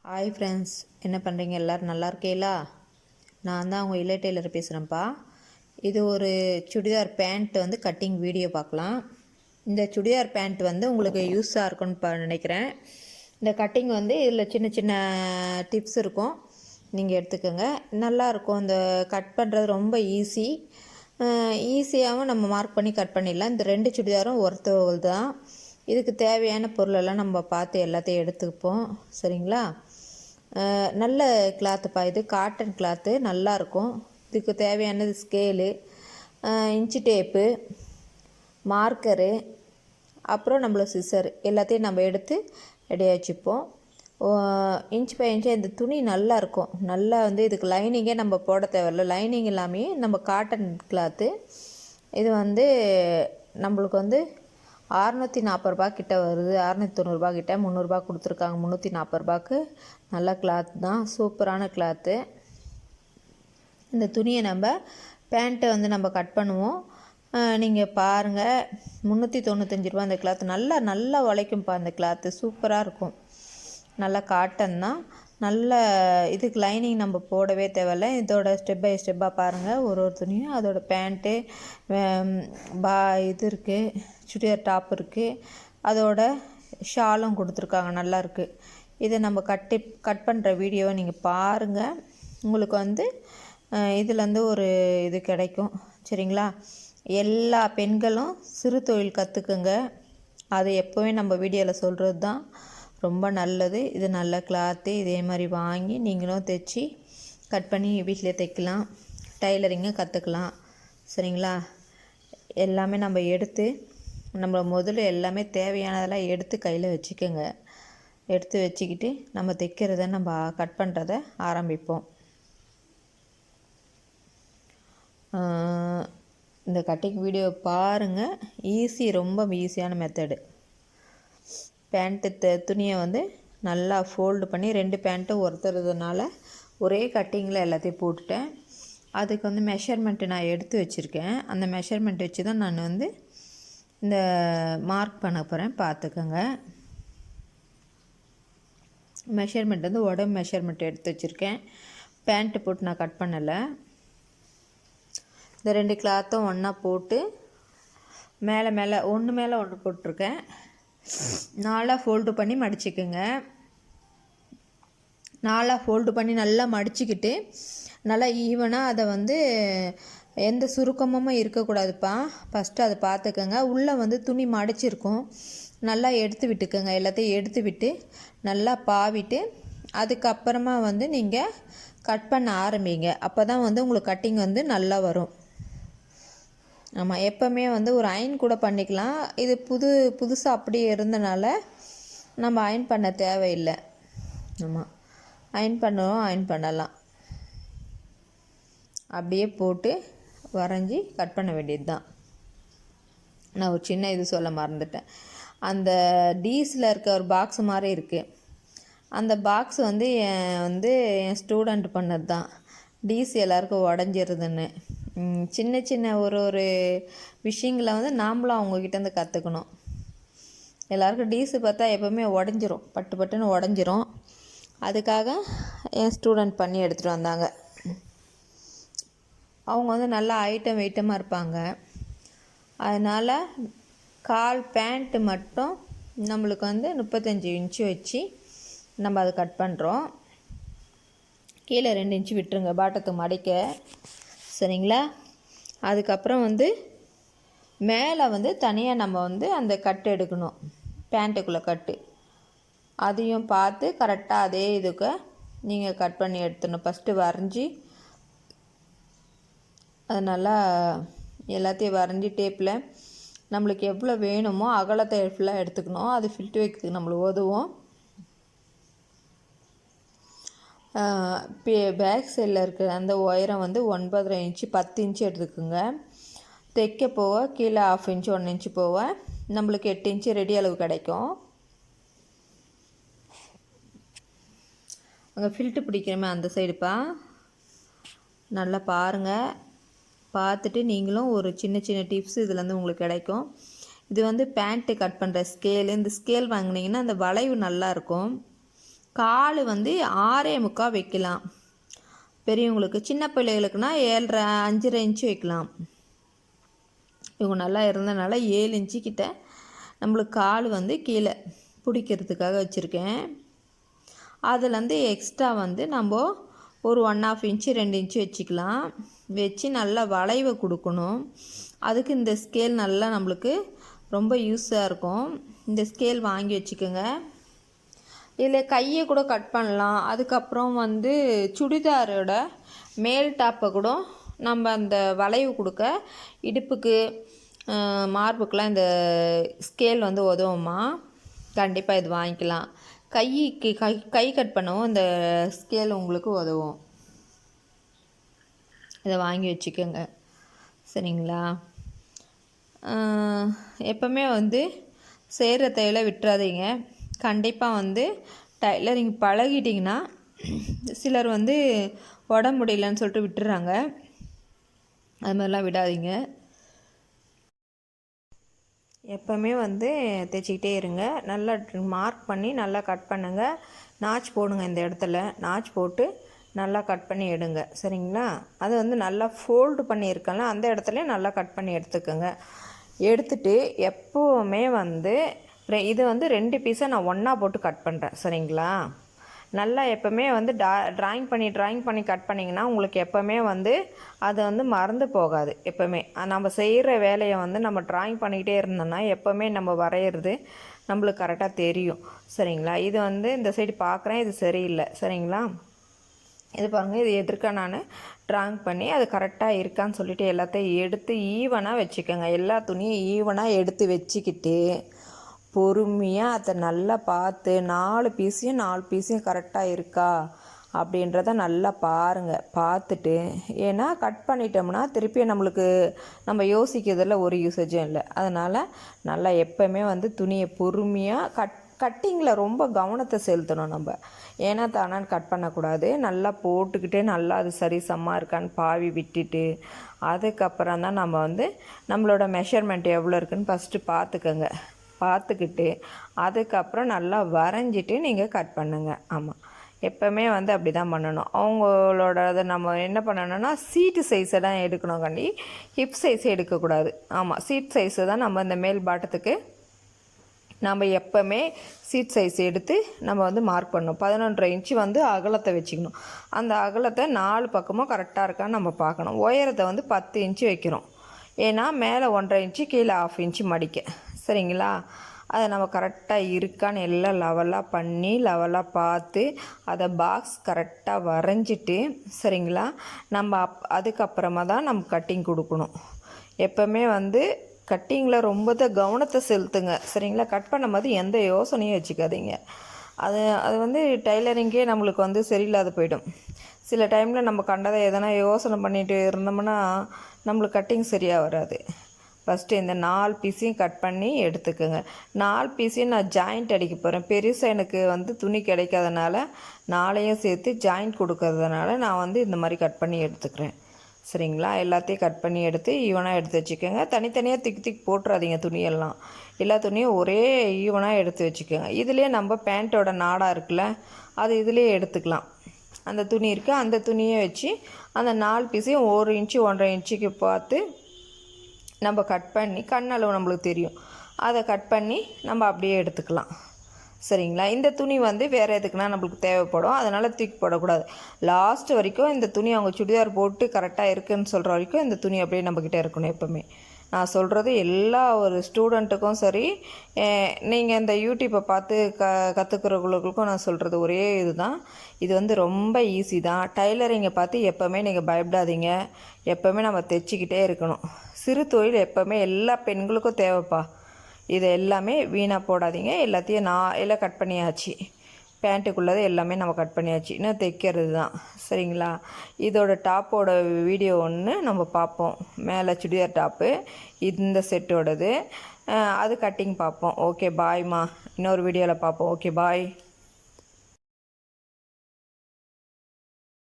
Hi friends, என்ன பண்ணுறீங்க? எல்லோரும் நல்லா இருக்கீங்களா? நான் தான் உங்கள் இளைய டெய்லர் பேசுகிறேன்ப்பா. இது ஒரு சுடிதார் பேண்ட் கட்டிங் வீடியோ பார்க்கலாம். இந்த சுடிதார் பேண்ட் உங்களுக்கு யூஸாக இருக்கும்னு நினைக்கிறேன். இந்த கட்டிங் இதில் சின்ன சின்ன டிப்ஸ் இருக்கும், நீங்கள் எடுத்துக்கோங்க. நல்லாயிருக்கும். இந்த கட் பண்ணுறது ரொம்ப ஈஸியாகவும் நம்ம மார்க் பண்ணி கட் பண்ணிடலாம். இந்த 2 சுடிதாரும் ஒருத்தவங்க தான். இதுக்கு தேவையான பொருளெல்லாம் நம்ம பார்த்து எல்லாத்தையும் எடுத்துப்போம், சரிங்களா? நல்ல கிளாத்துப்பா, இது காட்டன் கிளாத்து, நல்லாயிருக்கும். இதுக்கு தேவையானது ஸ்கேலு, இன்ச்சு டேப்பு, மார்க்கரு, அப்புறம் நம்மளோட சிசர் எல்லாத்தையும் நம்ம எடுத்து ரெடியாக வச்சுப்போம். இன்ச் பை இன்ச்சு இந்த துணி நல்லாயிருக்கும். நல்லா இதுக்கு லைனிங்கே நம்ம போட தேவையில்ல. லைனிங் இல்லாமே நம்ம காட்டன் கிளாத்து. இது நம்மளுக்கு 640 ரூபா கிட்ட வருது. 690 ரூபா கிட்ட, 300 ரூபா கொடுத்துருக்காங்க. 340 ரூபாய்க்கு நல்ல கிளாத் தான், சூப்பரான கிளாத்து. இந்த துணியை நம்ம பேண்ட்டை நம்ம கட் பண்ணுவோம். நீங்கள் பாருங்கள், 395 ரூபா இந்த கிளாத்து. நல்லா உழைக்கும்ப்பா இந்த கிளாத்து, சூப்பராக இருக்கும். நல்லா காட்டன் தான். நல்ல இதுக்கு லைனிங் நம்ம போடவே தேவையில்லை. இதோட ஸ்டெப் பை ஸ்டெப்பாக பாருங்கள், ஒரு துணியும் அதோட பேண்ட்டு இது இருக்குது, சுடிதார் டாப் இருக்குது, அதோட ஷாலும் கொடுத்துருக்காங்க, நல்லாயிருக்கு. இதை நம்ம கட் பண்ணுற வீடியோவை நீங்கள் பாருங்கள். உங்களுக்கு இதில் ஒரு இது கிடைக்கும், சரிங்களா? எல்லா பெண்களும் சிறு தொழில் கற்றுக்குங்க. அது எப்போவே நம்ம வீடியோவில் சொல்கிறது தான், ரொம்ப நல்லது. இது நல்ல கிளாத்து. இதே மாதிரி வாங்கி நீங்களும் தைச்சி கட் பண்ணி வீட்டிலே தைக்கலாம், டைலரிங்கை கற்றுக்கலாம், சரிங்களா? எல்லாமே நம்ம நம்ம முதல்ல எல்லாமே தேவையானதெல்லாம் எடுத்து கையில் வச்சுக்கோங்க. எடுத்து வச்சுக்கிட்டு நம்ம தைக்கிறத நம்ம கட் பண்ணுறத ஆரம்பிப்போம். இந்த கட்டிங் வீடியோ பாருங்கள், ரொம்ப ஈஸியான மெத்தடு. பேண்ட்டு துணியை நல்லா ஃபோல்டு பண்ணி 2 பேண்ட்டும் ஒருத்துறதுனால ஒரே கட்டிங்கில் எல்லாத்தையும் போட்டுட்டேன். அதுக்கு மெஷர்மெண்ட்டு நான் எடுத்து வச்சுருக்கேன். அந்த மெஷர்மெண்ட் வச்சு தான் நான் இந்த மார்க் பண்ண போகிறேன், பார்த்துக்கோங்க. மெஷர்மெண்ட் உடம்பு மெஷர்மெண்ட் எடுத்து வச்சுருக்கேன். பேண்ட்டு போட்டு நான் கட் பண்ணலை. இந்த 2 கிளாத்தும் ஒன்றா போட்டு மேலே ஒன்று மேலே ஒன்று போட்டிருக்கேன். 4 ஃபோல்டு பண்ணி மடிச்சுக்குங்க. 4 ஃபோல்டு பண்ணி நல்லா மடிச்சுக்கிட்டு நல்லா ஈவனாக அதை எந்த சுருக்கமும் இருக்கக்கூடாதுப்பா. ஃபஸ்ட்டு அதை பார்த்துக்கோங்க. உள்ளே துணி மடிச்சிருக்கும், நல்லா எடுத்து விட்டுக்கோங்க. எல்லாத்தையும் எடுத்து விட்டு நல்லா பாவிட்டு அதுக்கப்புறமா நீங்கள் கட் பண்ண ஆரம்பிங்க. அப்போ தான் உங்களுக்கு கட்டிங் நல்லா வரும். ஆமாம், எப்போவுமே ஒரு அயன் கூட பண்ணிக்கலாம். இது புதுசாக அப்படியே இருந்தனால நம்ம அயன் பண்ண தேவையில்லை. ஆமாம், அயன் பண்ணலாம். அப்படியே போட்டு வரைஞ்சி கட் பண்ண வேண்டியது தான். நான் ஒரு சின்ன இது சொல்ல மறந்துட்டேன். அந்த டீஸில் இருக்க ஒரு பாக்ஸ் மாதிரி இருக்குது. அந்த பாக்ஸ் என் ஸ்டூடெண்ட் பண்ணது தான். டீஸ் எல்லாருக்கும் உடஞ்சிருதுன்னு. சின்ன சின்ன ஒரு விஷயங்களை நாம்ளும் அவங்கக்கிட்டேருந்து கற்றுக்கணும். எல்லாருக்கும் டீஸு பார்த்தா எப்போவுமே உடஞ்சிரும், பட்டுன்னு உடஞ்சிரும். அதுக்காக என் ஸ்டூடெண்ட் பண்ணி எடுத்துகிட்டு வந்தாங்க. அவங்க நல்லா வெயிட்டமாக இருப்பாங்க. அதனால் கால் பேண்ட்டு மட்டும் நம்மளுக்கு 35 இன்ச்சு வச்சு நம்ம அதை கட் பண்ணுறோம். கீழே 2 இன்ச்சு விட்டுருங்க பாட்டத்துக்கு மடிக்க, சரிங்களா? அதுக்கப்புறம் மேலே தனியாக நம்ம அந்த கட்டு எடுக்கணும், பேண்ட்டுக்குள்ளே கட்டு. அதையும் பார்த்து கரெக்டாக அதே இதுக்கு நீங்கள் கட் பண்ணி எடுத்துடணும். ஃபஸ்ட்டு வரைஞ்சி அது நல்லா எல்லாத்தையும் வரைஞ்சி டேப்பில் நம்மளுக்கு எவ்வளோ வேணுமோ அகலத்தை ஃபுல்லாக எடுத்துக்கணும். அது ஃபில்ட்டு வைக்கிறதுக்கு நம்மளுக்கு உதவும். பேக் சைடில் இருக்கிற அந்த உயரம் 9.5 இன்ச்சு, 10 இன்ச்சு எடுத்துக்குங்க. தைக்க போக கீழே 1/2 இன்ச்சு 1 இன்ச்சு போக நம்மளுக்கு 8 இன்ச்சு ரெடி அளவு கிடைக்கும். அங்கே ஃபில்ட்டு பிடிக்கிறமே அந்த சைடுப்பா, நல்லா பாருங்கள். பார்த்துட்டு நீங்களும் ஒரு சின்ன சின்ன டிப்ஸ் இதுலேருந்து உங்களுக்கு கிடைக்கும். இது பேண்ட்டு கட் பண்ணுற ஸ்கேலு. இந்த ஸ்கேல் வாங்கினீங்கன்னா அந்த வளைவு நல்லாயிருக்கும். கால் வந்து 6.25 வைக்கலாம். பெரியவங்களுக்கு. சின்ன பிள்ளைகளுக்குனா 7.5 5.5 இன்ச்சு வைக்கலாம். இவங்க நல்லா இருந்தனால 7 இன்ச்சு கிட்ட நம்மளுக்கு கால் வந்து கீழே பிடிக்கிறதுக்காக வச்சுருக்கேன். அதுலேருந்து எக்ஸ்ட்ரா வந்து நம்ம ஒரு 1.5 இன்ச்சு 2 இன்ச்சு வச்சுக்கலாம். வச்சு நல்லா வளைவை கொடுக்கணும். அதுக்கு இந்த ஸ்கேல் நல்லா நம்மளுக்கு ரொம்ப யூஸாக இருக்கும். இந்த ஸ்கேல் வாங்கி வச்சுக்கோங்க. இதில் கையை கூட கட் பண்ணலாம். அதுக்கப்புறம் வந்து சுடிதாரோட மேல் டாப்பை கூட நம்ம அந்த வளைவு கொடுக்க இடுப்புக்கு மார்புக்கெலாம் இந்த ஸ்கேல் வந்து உதவுமா. கண்டிப்பாக இது வாங்கிக்கலாம். கைக்கு கை கட் பண்ணவும் இந்த ஸ்கேல் உங்களுக்கு உதவும். இதை வாங்கி வச்சுக்கோங்க. சரிங்களா? எப்போவுமே வந்து செய்கிற தையலை விட்டுறாதீங்க. கண்டிப்பாக வந்து டைலரிங் பழகிட்டிங்கன்னா சிலர் வந்து உடம்பு முடியலன்னு சொல்லிட்டு விட்டுறாங்க. அது மாதிரிலாம் விடாதீங்க. எப்போவுமே வந்து தைச்சிக்கிட்டே இருங்க. நல்லா மார்க் பண்ணி நல்லா கட் பண்ணுங்கள். நாச் போடுங்க. இந்த இடத்துல நாச் போட்டு நல்லா கட் பண்ணி எடுங்க. சரிங்களா? அது வந்து நல்லா ஃபோல்டு பண்ணியிருக்கல அந்த இடத்துலையும் நல்லா கட் பண்ணி எடுத்துக்கோங்க. எடுத்துட்டு எப்போவுமே வந்து இது வந்து 2 பீஸை நான் ஒன்றா போட்டு கட் பண்ணுறேன். சரிங்களா? நல்லா எப்போவுமே வந்து ட்ராயிங் பண்ணி கட் பண்ணிங்கன்னா உங்களுக்கு எப்போவுமே வந்து அது வந்து மறந்து போகாது. எப்போவுமே நம்ம செய்கிற வேலையை வந்து நம்ம ட்ராயிங் பண்ணிக்கிட்டே இருந்தோம்னா எப்போவுமே நம்ம வரைகிறது நம்மளுக்கு கரெக்டாக தெரியும். சரிங்களா? இது வந்து இந்த சைடு பார்க்குறேன், இது சரியில்லை. சரிங்களா? இது பாருங்கள், இது எதிர்க்க நான் ட்ராயிங் பண்ணி அது கரெக்டாக இருக்கான்னு சொல்லிவிட்டு எல்லாத்தையும் எடுத்து ஈவனாக வச்சுக்கோங்க. எல்லா துணியும் ஈவனாக எடுத்து வச்சுக்கிட்டு பொறுமையாக அதை நல்லா பார்த்து 4 பீஸையும் கரெக்டாக இருக்கா அப்படின்றத நல்லா பாருங்கள். பார்த்துட்டு ஏன்னா கட் பண்ணிட்டோம்னா திருப்பி நம்மளுக்கு நம்ம யோசிக்கிறதுல ஒரு யூசேஜும் இல்லை. அதனால் நல்லா எப்போவுமே வந்து துணியை பொறுமையாக கட்டிங்கில் ரொம்ப கவனத்தை செலுத்தணும் நம்ம. ஏன்னா தானான்னு கட் பண்ணக்கூடாது. நல்லா போட்டுக்கிட்டே நல்லா அது சரிசமாக இருக்கான்னு பாவி விட்டுட்டு அதுக்கப்புறம் தான் நம்ம வந்து நம்மளோட மெஷர்மெண்ட் எவ்வளோ இருக்குதுன்னு ஃபஸ்ட்டு பார்த்துக்கோங்க. பார்த்துக்கிட்டு அதுக்கப்புறம் நல்லா வரைஞ்சிட்டு நீங்கள் கட் பண்ணுங்கள். ஆமாம், எப்போவுமே வந்து அப்படி தான் பண்ணணும். அவங்களோட அதை நம்ம என்ன பண்ணணும்னா சீட்டு சைஸை தான் எடுக்கணும். ஹிப் சைஸை எடுக்கக்கூடாது. ஆமாம், சீட் சைஸை தான் நம்ம இந்த மேல் பாட்டத்துக்கு நம்ம எப்போவுமே சீட் சைஸ் எடுத்து நம்ம வந்து மார்க் பண்ணணும். 11.5 இன்ச்சு வந்து அகலத்தை வச்சுக்கணும். அந்த அகலத்தை 4 பக்கமும் கரெக்டாக இருக்கான்னு நம்ம பார்க்கணும். உயரத்தை வந்து 10 இன்ச்சு வைக்கிறோம். ஏன்னா மேலே 1.5 இன்ச்சு கீழே 1/2 இன்ச்சு மடிக்க. சரிங்களா? அதை நம்ம கரெக்டாக இருக்கான்னு எல்லாம் லெவலாக பார்த்து அதை பாக்ஸ் கரெக்டாக வரைஞ்சிட்டு சரிங்களா நம்ம அதுக்கப்புறமா தான் நம்ம கட்டிங் கொடுக்கணும். எப்போவுமே வந்து கட்டிங்கில் ரொம்ப கவனத்தை செலுத்துங்க. சரிங்களா? கட் பண்ணும்போது எந்த யோசனையும் வச்சுக்காதீங்க. அது வந்து டைலரிங்கே நம்மளுக்கு வந்து சரியில்லாத போயிடும். சில டைமில் நம்ம கண்டதை எதனா யோசனை பண்ணிட்டு இருந்தோம்னா நம்மளுக்கு கட்டிங் சரியாக வராது. ஃபஸ்ட்டு இந்த 4 பீஸையும் கட் பண்ணி எடுத்துக்கோங்க. 4 பீஸையும் நான் ஜாயிண்ட் அடிக்க போகிறேன். பெருசாக எனக்கு வந்து துணி கிடைக்காதனால 4ஐயும் சேர்த்து ஜாயிண்ட் கொடுக்கறதுனால நான் வந்து இந்த மாதிரி கட் பண்ணி எடுத்துக்கிறேன். சரிங்களா? எல்லாத்தையும் கட் பண்ணி எடுத்து ஈவனாக எடுத்து வச்சுக்கோங்க. தனித்தனியாக திக்கு போட்டுறாதீங்க. துணியெல்லாம் எல்லா துணியும் ஒரே ஈவனாக எடுத்து வச்சுக்கோங்க. இதுலேயே நம்ம பேண்ட்டோட நாடாக இருக்குல்ல, அது இதுலேயே எடுத்துக்கலாம். அந்த துணி இருக்குது, அந்த துணியை வச்சு அந்த 4 பீஸையும் 1 இன்ச்சு 1.5 இன்ச்சுக்கு பார்த்து நம்ம கட் பண்ணி கண்ணளவு நம்மளுக்கு தெரியும். அதை கட் பண்ணி நம்ம அப்படியே எடுத்துக்கலாம். சரிங்களா? இந்த துணி வந்து வேறு எதுக்குன்னா நம்மளுக்கு தேவைப்படும். அதனால் தூக்கி போடக்கூடாது. லாஸ்ட் வரைக்கும் இந்த துணி அவங்க சுடிதார் போட்டு கரெக்டாக இருக்குதுன்னு சொல்கிற வரைக்கும் இந்த துணி அப்படியே நம்மக்கிட்ட இருக்கணும். எப்போவுமே நான் சொல்கிறது எல்லா ஒரு ஸ்டூடெண்ட்டுக்கும் சரி, நீங்கள் இந்த யூடியூப்பை பார்த்து கற்றுக்கிறவங்களுக்கும் நான் சொல்கிறது ஒரே இது தான். இது வந்து ரொம்ப ஈஸி தான். டைலரிங்கை பார்த்து எப்போவுமே நீங்கள் பயப்படாதீங்க. எப்போவுமே நம்ம தைச்சிக்கிட்டே இருக்கணும். சிறு தொழில் எப்போவுமே எல்லா பெண்களுக்கும் தேவைப்பா. இதை எல்லாமே வீணாக போடாதீங்க. எல்லாத்தையும் எல்லாம் கட் பண்ணியாச்சு. பேண்ட்டுக்குள்ளது எல்லாமே நம்ம கட் பண்ணியாச்சு. இன்னும் தைக்கிறது தான். சரிங்களா? இதோட டாப்போட வீடியோ ஒன்று நம்ம பார்ப்போம். மேலே சுடிதார் டாப்பு இந்த செட்டோடது, அது கட்டிங் பார்ப்போம். ஓகே பாய்மா, இன்னொரு வீடியோவில் பார்ப்போம். Okay bye.